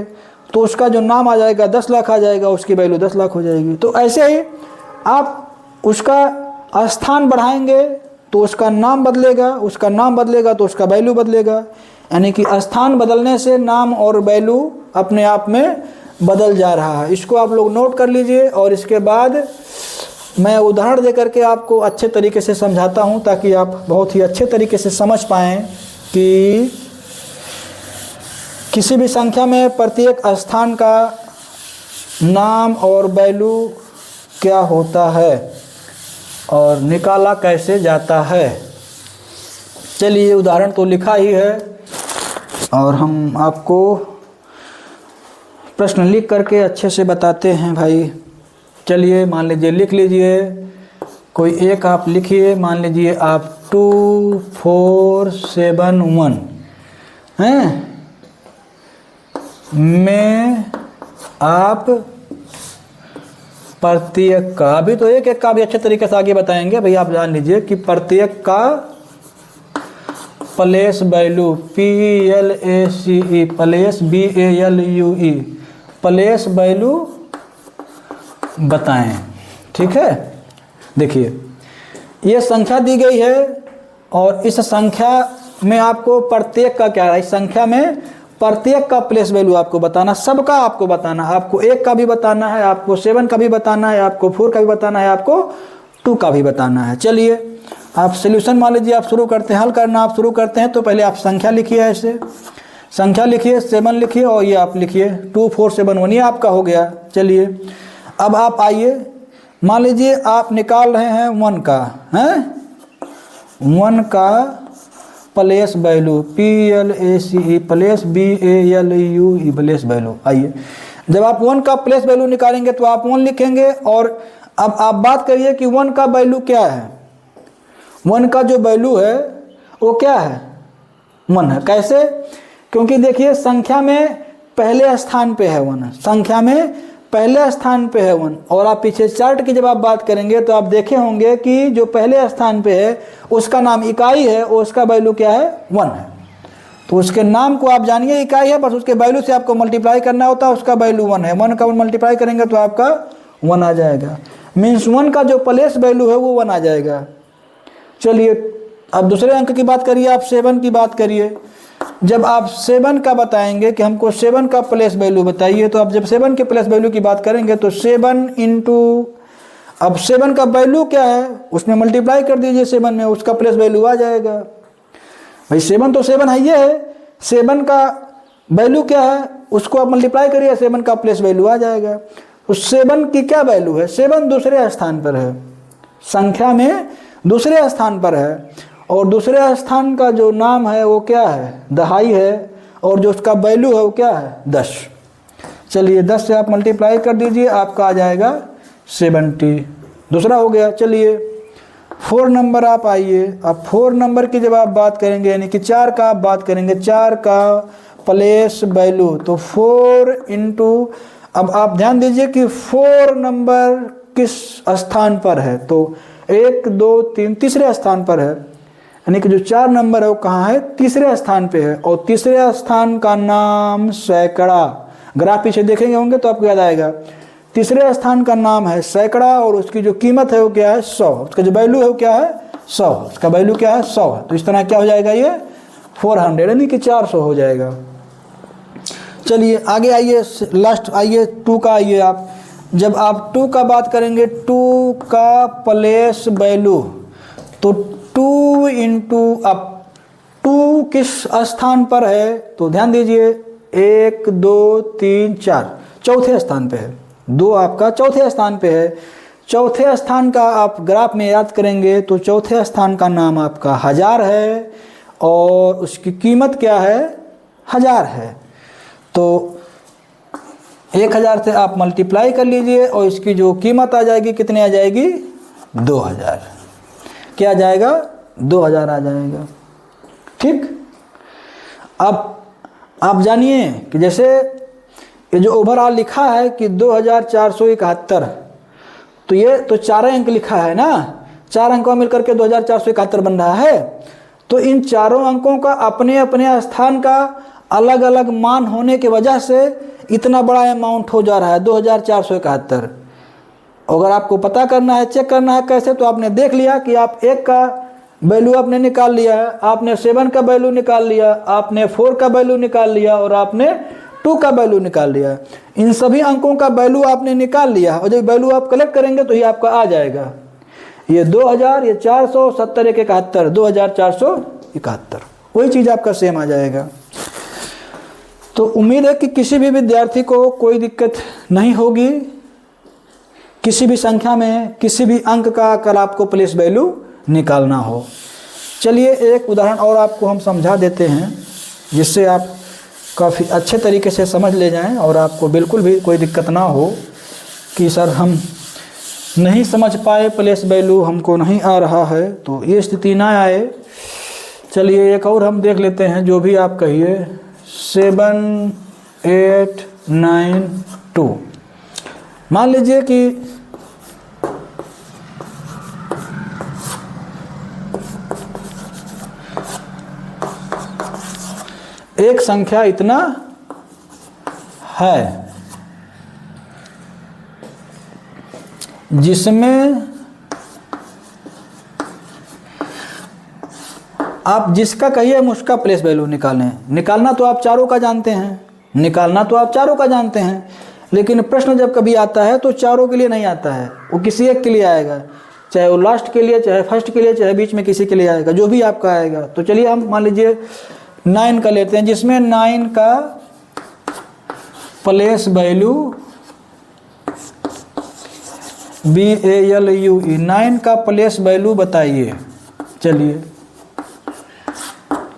तो उसका जो नाम आ जाएगा 10 लाख आ जाएगा, उसकी वैल्यू 10 लाख हो जाएगी। तो ऐसे ही आप उसका स्थान बढ़ाएंगे तो उसका नाम बदलेगा, उसका नाम बदलेगा तो उसका वैल्यू बदलेगा। यानी कि स्थान बदलने से नाम और वैल्यू अपने आप में बदल जा रहा है। इसको आप लोग नोट कर लीजिए और इसके बाद मैं उदाहरण दे करके आपको अच्छे तरीके से समझाता हूं ताकि आप बहुत ही अच्छे तरीके से समझ पाएँ कि किसी भी संख्या में प्रत्येक स्थान का नाम और वैल्यू क्या होता है और निकाला कैसे जाता है। चलिए उदाहरण तो लिखा ही है और हम आपको प्रश्न लिख करके अच्छे से बताते हैं भाई। चलिए मान लीजिए लिख लीजिए, कोई एक आप लिखिए, मान लीजिए आप 2471 हैं में आप प्रत्येक का, अभी तो एक एक का भी अच्छे तरीके से आगे बताएंगे भाई। आप जान लीजिए कि प्रत्येक का place value PLACE place BALUE place value बताएं। ठीक है, देखिए ये संख्या दी गई है और इस संख्या में आपको प्रत्येक का क्या है, इस संख्या में प्रत्येक का प्लेस वैल्यू आपको बताना, सबका आपको बताना, आपको 1 का भी बताना है, आपको 7 का भी बताना है, आपको 4 का भी बताना है, आपको 2 का भी बताना है। चलिए आप सोल्यूशन मान लीजिए आप शुरू करते हैं, हल करना आप शुरू करते हैं। तो पहले आप संख्या लिखिए, ऐसे संख्या लिखिए, 7 लिखिए और ये आप लिखिए 2 4 7 1, ये आपका हो गया। चलिए अब आप आइए, मान लीजिए आप निकाल रहे हैं 1 का, हैं 1 का place value, PLACE place BALUE place value. आइए जब आप 1 का प्लेस वैल्यू निकालेंगे तो आप 1 लिखेंगे। और अब आप बात करिए कि 1 का वैल्यू क्या है। 1 का जो वैल्यू है वो क्या है, 1 है। कैसे? क्योंकि देखिए संख्या में पहले स्थान पे है 1, संख्या में पहले स्थान पे है 1। और आप पीछे चार्ट की जब आप बात करेंगे तो आप देखे होंगे कि जो पहले स्थान पे है उसका नाम इकाई है और उसका वैल्यू क्या है, 1 है। तो उसके नाम को आप जानिए, इकाई है, बस उसके वैल्यू से आपको मल्टीप्लाई करना होता है, उसका वैल्यू 1 है। 1 का 1 मल्टीप्लाई करेंगे तो आपका 1 आ जाएगा, मीन्स 1 का जो प्लेस वैल्यू है वो 1 आ जाएगा। चलिए अब दूसरे अंक की बात करिए, आप 7 की बात करिए। जब आप 7 का बताएंगे कि हमको 7 का प्लेस वैल्यू बताइए, तो आप जब 7 के प्लेस वैल्यू की बात करेंगे तो 7 इंटू, अब 7 का वैल्यू क्या है उसमें मल्टीप्लाई कर दीजिए 7 में, उसका प्लेस वैल्यू आ जाएगा। भाई 7 तो 7 है, ये है 7 का वैल्यू क्या है उसको आप मल्टीप्लाई करिए, 7 का प्लेस वैल्यू आ जाएगा। तो 7 की क्या वैल्यू है, 7 दूसरे स्थान पर है, संख्या में दूसरे स्थान पर है। और दूसरे स्थान का जो नाम है वो क्या है, दहाई है, और जो उसका वैल्यू है वो क्या है, 10। चलिए 10 से आप मल्टीप्लाई कर दीजिए, आपका आ जाएगा 70, दूसरा हो गया। चलिए 4 नंबर आप आइए, अब 4 नंबर की जब आप बात करेंगे यानी कि 4 का आप बात करेंगे, 4 का प्लेस वैल्यू तो 4 इंटू, अब आप ध्यान दीजिए कि 4 नंबर किस स्थान पर है, तो 1 2 3 तीसरे स्थान पर है, यानी कि जो 4 नंबर है वो कहाँ है, तीसरे स्थान पे है। और तीसरे स्थान का नाम सैकड़ा, ग्राफ पीछे देखेंगे होंगे तो आपको याद आएगा, तीसरे स्थान का नाम है सैकड़ा और उसकी जो कीमत है वो क्या है, 100, उसका जो वैल्यू है वो क्या है, 100, उसका वैल्यू क्या है, 100 है। तो इस तरह क्या हो जाएगा, ये 400 यानी कि 400 हो जाएगा। चलिए आगे आइए, लास्ट आइए 2 का आइए आप। जब आप 2 का बात करेंगे, 2 का प्लेस वैल्यू तो 2 इंटू, अब 2 किस स्थान पर है तो ध्यान दीजिए 1 2 3 4 चौथे स्थान पे है, 2 आपका चौथे स्थान पे है। चौथे स्थान का आप ग्राफ में याद करेंगे तो चौथे स्थान का नाम आपका 1000 है और उसकी कीमत क्या है, 1000 है। तो 1000 से आप मल्टीप्लाई कर लीजिए और इसकी जो कीमत आ जाएगी कितने आ जाएगी, 2000, क्या आ जाएगा, 2000 आ जाएगा। ठीक, अब आप जानिए कि जैसे ये जो ओवरऑल लिखा है कि 2471, तो ये तो 4 अंक लिखा है ना, 4 अंकों मिलकर के 2471 बन रहा है। तो इन चारों अंकों का अपने अपने स्थान का अलग अलग मान होने की वजह से इतना बड़ा अमाउंट हो जा रहा है 2471। अगर आपको पता करना है, चेक करना है कैसे, तो आपने देख लिया कि आप 1 का वैल्यू आपने निकाल लिया है, आपने 7 का वैल्यू निकाल लिया, आपने 4 का वैल्यू निकाल लिया और आपने 2 का वैल्यू निकाल लिया। इन सभी अंकों का वैल्यू आपने निकाल लिया और जब वैल्यू आप कलेक्ट करेंगे तो ये आपका आ जाएगा, ये 2000, ये 470, 71, 2471, वही चीज़ आपका सेम आ जाएगा। तो उम्मीद है कि किसी भी विद्यार्थी को कोई दिक्कत नहीं होगी, किसी भी संख्या में किसी भी अंक का कल आपको प्लेस वैल्यू निकालना हो। चलिए एक उदाहरण और आपको हम समझा देते हैं जिससे आप काफ़ी अच्छे तरीके से समझ ले जाएं और आपको बिल्कुल भी कोई दिक्कत ना हो कि सर हम नहीं समझ पाए, प्लेस वैल्यू हमको नहीं आ रहा है, तो ये स्थिति ना आए। चलिए एक और हम देख लेते हैं, जो भी आप कहिए, 7 8 9 2। मान लीजिए कि एक संख्या इतना है जिसमें आप जिसका कहिए हम उसका प्लेस वैल्यू निकालें। निकालना तो आप चारों का जानते हैं, निकालना तो आप चारों का जानते हैं, लेकिन प्रश्न जब कभी आता है तो चारों के लिए नहीं आता है, वो किसी एक के लिए आएगा, चाहे वो लास्ट के लिए, चाहे फर्स्ट के लिए, चाहे बीच में किसी के लिए आएगा, जो भी आपका आएगा। तो चलिए हम मान लीजिए 9 का लेते हैं, जिसमें 9 का प्लेस वैल्यू BALUE, 9 का प्लेस वैल्यू बताइए। चलिए,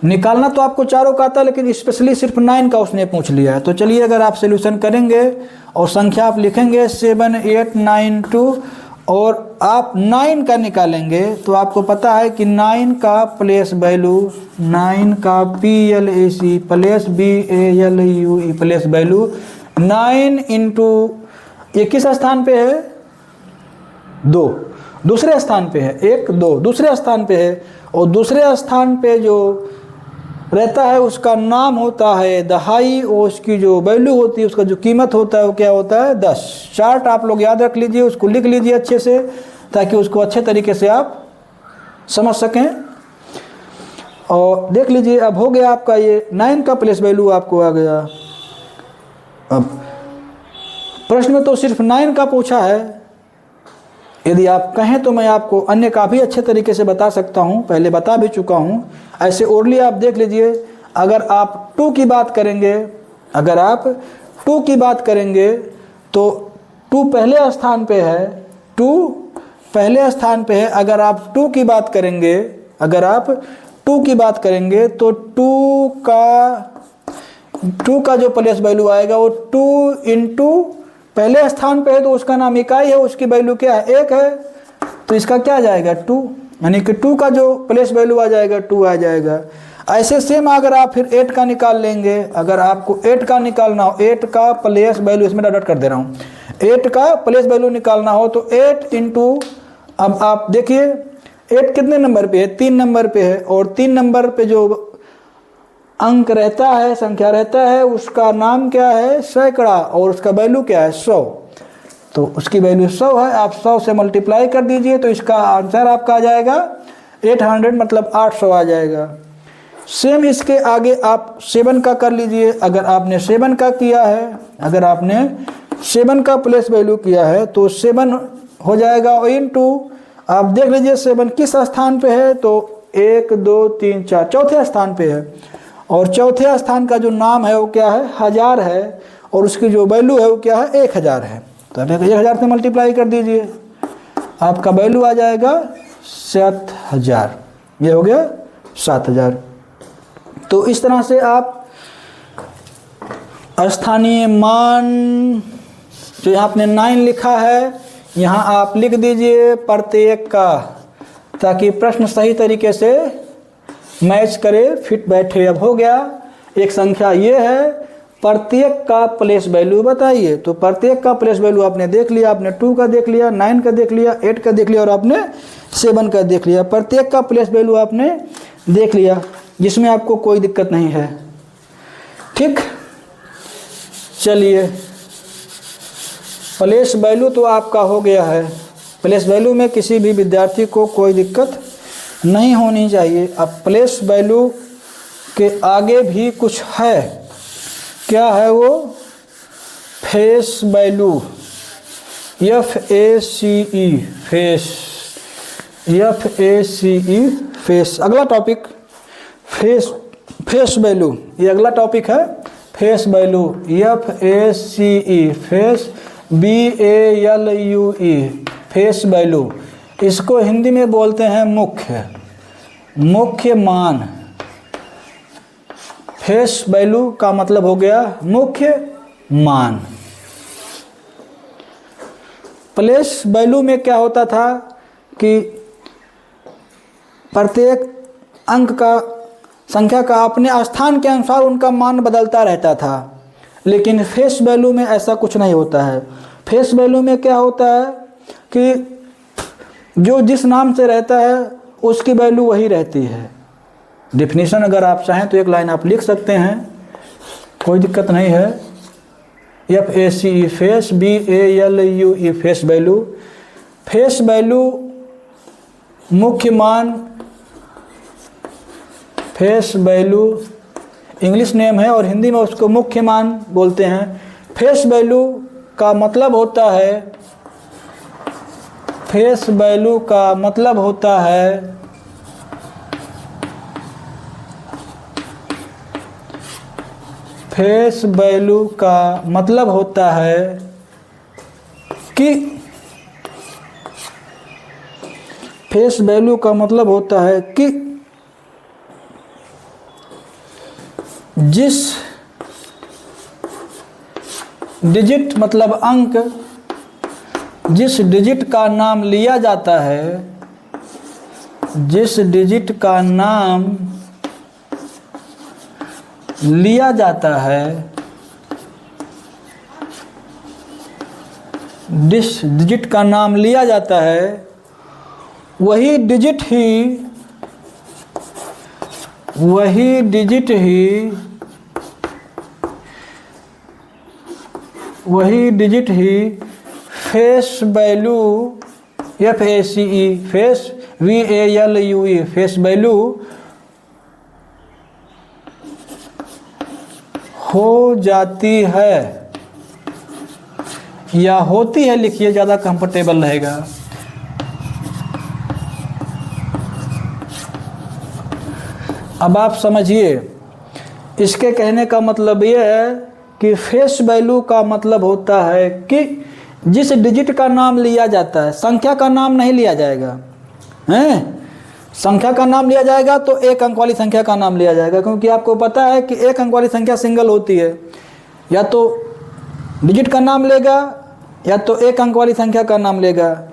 निकालना तो आपको चारों का आता है, लेकिन स्पेशली सिर्फ 9 का उसने पूछ लिया है। तो चलिए, अगर आप सोल्यूशन करेंगे और संख्या आप लिखेंगे 7892 और आप 9 का निकालेंगे, तो आपको पता है कि 9 का प्लेस वैल्यू, 9 का PLAC place BALUE place value 9 into, ये किस स्थान पे है? 2, दूसरे स्थान पे है। 1 2 दूसरे स्थान पे है, और दूसरे स्थान पे जो रहता है उसका नाम होता है दहाई, और उसकी जो वैल्यू होती है, उसका जो कीमत होता है वो क्या होता है? 10। चार्ट आप लोग याद रख लीजिए, उसको लिख लीजिए अच्छे से, ताकि उसको अच्छे तरीके से आप समझ सकें। और देख लीजिए, अब हो गया आपका ये 9 का प्लेस वैल्यू आपको आ गया। अब प्रश्न में तो सिर्फ 9 का पूछा है, यदि आप कहें तो मैं आपको अन्य का भी अच्छे तरीके से बता सकता हूं, पहले बता भी चुका हूं। ऐसे ओरली आप देख लीजिए, अगर आप 2 की बात करेंगे, अगर आप 2 की बात करेंगे तो 2 पहले स्थान पे है, 2 पहले स्थान पे है। अगर आप 2 की बात करेंगे, अगर आप 2 की बात करेंगे तो 2 का जो प्लेस वैल्यू आएगा वो 2 इंटू पहले स्थान पे है, तो उसका नाम इकाई है, उसकी वैल्यू क्या है? 1 है, तो इसका क्या आ जाएगा? 2, यानी कि 2 का जो प्लेस वैल्यू आ जाएगा 2 आ जाएगा। ऐसे सेम अगर आप फिर 8 का निकाल लेंगे, अगर आपको 8 का निकालना हो, 8 का प्लेस वैल्यू, इसमें डॉट कर दे रहा हूँ, 8 का प्लेस वैल्यू निकालना हो तो 8 इंटू, अब आप देखिए 8 कितने नंबर पे है? 3 नंबर पे है, और 3 नंबर पे जो अंक रहता है, संख्या रहता है, उसका नाम क्या है? सैकड़ा, और उसका वैल्यू क्या है? 100। तो उसकी वैल्यू 100 है, आप 100 से मल्टीप्लाई कर दीजिए, तो इसका आंसर आपका आ जाएगा 800, मतलब 800 आ जाएगा। सेम इसके आगे आप 7 का कर लीजिए। अगर आपने 7 का किया है, अगर आपने 7 का प्लेस वैल्यू किया है तो 7 हो जाएगा इंटू, आप देख लीजिए 7 किस स्थान पे है? तो 1 2 3 4 चौथे स्थान पे है, और चौथे स्थान का जो नाम है वो क्या है? 1000 है, और उसकी जो वैल्यू है वो क्या है? 1000 है। तो आप 1000 से मल्टीप्लाई कर दीजिए, आपका वैल्यू आ जाएगा 7000। ये हो गया 7000। तो इस तरह से आप स्थानीय मान, जो यहाँ आपने 9 लिखा है, यहाँ आप लिख दीजिए प्रत्येक का, ताकि प्रश्न सही तरीके से मैच करे, फिट बैठे। अब हो गया, एक संख्या ये है, प्रत्येक का प्लेस वैल्यू बताइए। तो प्रत्येक का प्लेस वैल्यू आपने देख लिया, आपने 2 का देख लिया, 9 का देख लिया, 8 का देख लिया, और आपने 7 का देख लिया। प्रत्येक का प्लेस वैल्यू आपने देख लिया, जिसमें आपको कोई दिक्कत नहीं है। ठीक, चलिए, प्लेस वैल्यू तो आपका हो गया है। प्लेस वैल्यू में किसी भी विद्यार्थी को कोई दिक्कत नहीं होनी चाहिए। अब प्लेस वैल्यू के आगे भी कुछ है, क्या है वो? Face value, FACE, face, FACE, face. अगला टॉपिक फेस वैल्यू, ये अगला टॉपिक है face value, FACE, face, BALUE, face value. इसको हिंदी में बोलते हैं मुख्य मान। फेस वैल्यू का मतलब हो गया मुख्य मान। प्लेस वैल्यू में क्या होता था कि प्रत्येक अंक का, संख्या का अपने स्थान के अनुसार उनका मान बदलता रहता था, लेकिन फेस वैल्यू में ऐसा कुछ नहीं होता है। फेस वैल्यू में क्या होता है कि जो जिस नाम से रहता है उसकी वैल्यू वही रहती है। डिफिनीशन अगर आप चाहें तो एक लाइन आप लिख सकते हैं, कोई दिक्कत नहीं है। FACE, face, BALUE, face value. Face value मुख्य मान फेस वैल्यू इंग्लिश नेम है और हिंदी में उसको मुख्य मान बोलते हैं। फेस वैल्यू का मतलब होता है, फेस वैल्यू का मतलब होता है फेस वैल्यू का मतलब होता है कि फेस वैल्यू का मतलब होता है कि जिस डिजिट मतलब अंक, जिस डिजिट का नाम लिया जाता है, जिस डिजिट का नाम लिया जाता है, जिस डिजिट का नाम लिया जाता है वही डिजिट ही फेस वैल्यू FACE फेस VALUE फेस वैल्यू हो जाती है या होती है, लिखिए ज़्यादा कंफर्टेबल रहेगा। अब आप समझिए, इसके कहने का मतलब ये है कि फेस वैल्यू का मतलब होता है कि जिस डिजिट का नाम लिया जाता है, संख्या का नाम नहीं लिया जाएगा, हैं? संख्या का नाम लिया जाएगा तो एक अंक वाली संख्या का नाम लिया जाएगा, क्योंकि आपको पता है कि एक अंक वाली संख्या सिंगल होती है, या तो डिजिट का नाम लेगा या तो एक अंक वाली संख्या का नाम लेगा।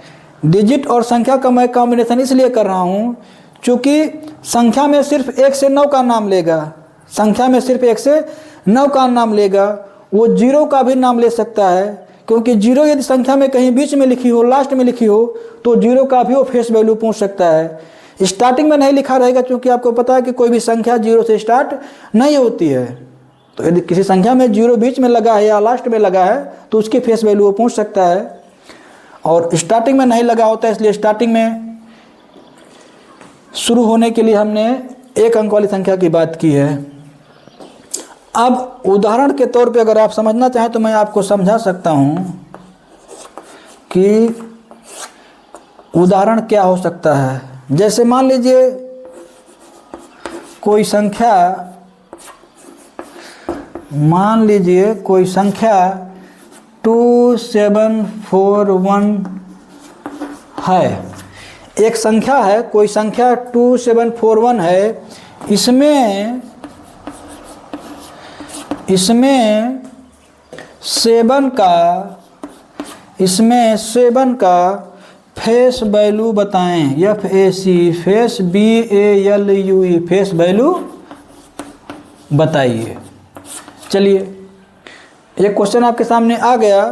डिजिट और संख्या का मैं कॉम्बिनेशन इसलिए कर रहा हूँ क्योंकि संख्या में सिर्फ 1 से 9 का नाम लेगा, संख्या में सिर्फ 1 से 9 का नाम लेगा, वो 0 का भी नाम ले सकता है, क्योंकि 0 यदि संख्या में कहीं बीच में लिखी हो, लास्ट में लिखी हो, तो 0 का भी वो फेस वैल्यू पूछ सकता है। स्टार्टिंग में नहीं लिखा रहेगा क्योंकि आपको पता है कि कोई भी संख्या 0 से स्टार्ट नहीं होती है, तो यदि किसी संख्या में 0 बीच में लगा है या लास्ट में लगा है तो उसकी फेस वैल्यू वो पूछ सकता है। और स्टार्टिंग में नहीं लगा होता है, इसलिए स्टार्टिंग में शुरू होने के लिए हमने एक अंक वाली संख्या की बात की है। अब उदाहरण के तौर पे अगर आप समझना चाहें तो मैं आपको समझा सकता हूं कि उदाहरण क्या हो सकता है। जैसे मान लीजिए कोई संख्या, मान लीजिए कोई संख्या 2741 है, एक संख्या है, कोई संख्या 2741 है, इसमें 7 का फेस वैल्यू बताएं, FAC face BALUE face value बताइए। चलिए, एक क्वेश्चन आपके सामने आ गया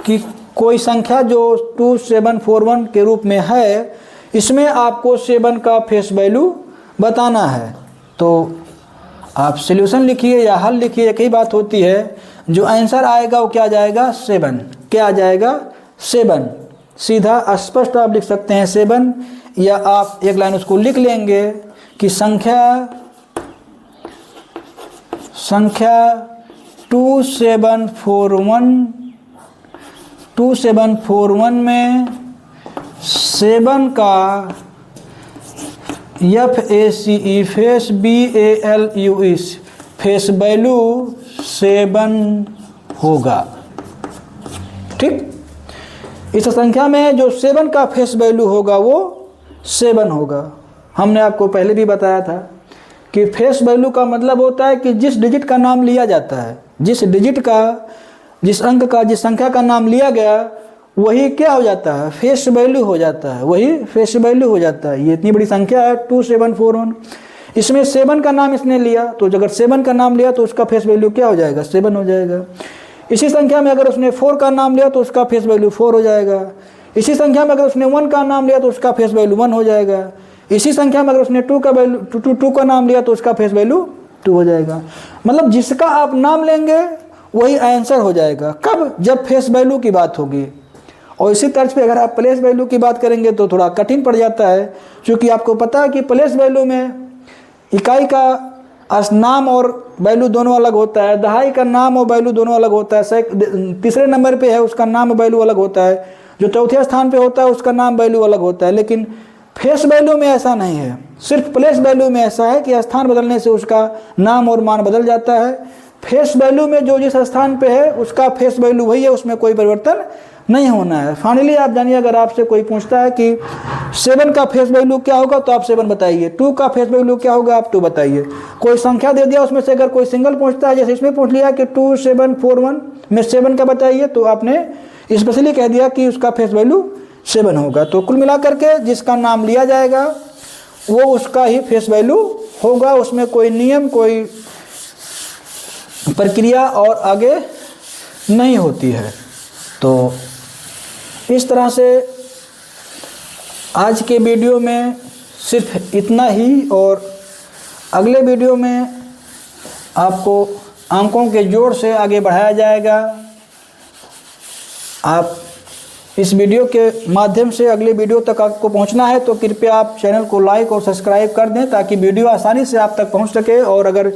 कि कोई संख्या जो 2741 के रूप में है, इसमें आपको 7 का फेस वैल्यू बताना है। तो आप सॉल्यूशन लिखिए या हल लिखिए, एक ही बात होती है, जो आंसर आएगा वो क्या आ जाएगा 7, क्या आ जाएगा 7। सीधा स्पष्ट आप लिख सकते हैं 7, या आप एक लाइन उसको लिख लेंगे कि संख्या 2741 में 7 का FACE face BALUE face value 7 होगा। ठीक, इस संख्या में जो 7 का फेस वैल्यू होगा वो 7 होगा। हमने आपको पहले भी बताया था कि फेस वैल्यू का मतलब होता है कि जिस डिजिट का नाम लिया जाता है, जिस डिजिट का, जिस अंक का, जिस संख्या का नाम लिया गया, वही क्या हो जाता है, फेस वैल्यू हो जाता है, वही फेस वैल्यू हो जाता है। ये इतनी बड़ी संख्या है 2741, इसमें 7 का नाम इसने लिया, तो अगर 7 का नाम लिया तो उसका फेस वैल्यू क्या हो जाएगा 7 हो जाएगा। इसी संख्या में अगर उसने 4 का नाम लिया तो उसका फेस वैल्यू 4 हो जाएगा। इसी संख्या में अगर उसने 1 का नाम लिया तो उसका फेस वैल्यू 1 हो जाएगा। इसी संख्या में अगर उसने 2 का नाम लिया तो उसका फेस वैल्यू 2 हो जाएगा। मतलब जिसका आप नाम लेंगे वही आंसर हो जाएगा। कब? जब फेस वैल्यू की बात होगी। और इसी तर्ज पे अगर आप प्लेस वैल्यू की बात करेंगे तो थोड़ा कठिन पड़ जाता है, क्योंकि आपको पता है कि प्लेस वैल्यू में इकाई का नाम और वैल्यू दोनों अलग होता है, दहाई का नाम और वैल्यू दोनों अलग होता है, तीसरे नंबर पे है उसका नाम और वैल्यू अलग होता है, जो चौथे स्थान पे होता है उसका नाम वैल्यू अलग होता है। लेकिन फेस वैल्यू में ऐसा नहीं है, सिर्फ प्लेस वैल्यू में ऐसा है कि स्थान बदलने से उसका नाम और मान बदल जाता है। फेस वैल्यू में जो जिस स्थान पे है उसका फेस वैल्यू वही है, उसमें कोई परिवर्तन नहीं होना है। फाइनली आप जानिए, अगर आपसे कोई पूछता है कि 7 का फेस वैल्यू क्या होगा तो आप 7 बताइए, 2 का फेस वैल्यू क्या होगा आप 2 बताइए। कोई संख्या दे दिया उसमें से अगर कोई सिंगल पूछता है, जैसे इसमें पूछ लिया कि 2741 में 7 का बताइए, तो आपने स्पेशली कह दिया कि उसका फेस वैल्यू 7 होगा। तो कुल मिलाकर के जिसका नाम लिया जाएगा वो उसका ही फेस वैल्यू होगा, उसमें कोई नियम कोई प्रक्रिया और आगे नहीं होती है। तो इस तरह से आज के वीडियो में सिर्फ इतना ही, और अगले वीडियो में आपको अंकों के जोड़ से आगे बढ़ाया जाएगा। आप इस वीडियो के माध्यम से अगले वीडियो तक आपको पहुंचना है तो कृपया आप चैनल को लाइक और सब्सक्राइब कर दें ताकि वीडियो आसानी से आप तक पहुंच सके। और अगर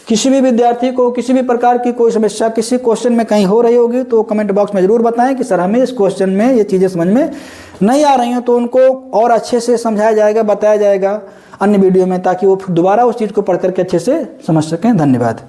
किसी भी विद्यार्थी को किसी भी प्रकार की कोई समस्या किसी क्वेश्चन में कहीं हो रही होगी तो कमेंट बॉक्स में ज़रूर बताएं कि सर हमें इस क्वेश्चन में ये चीज़ें समझ में नहीं आ रही हैं, तो उनको और अच्छे से समझाया जाएगा, बताया जाएगा अन्य वीडियो में, ताकि वो दोबारा उस चीज़ को पढ़ करके अच्छे से समझ सकें। धन्यवाद।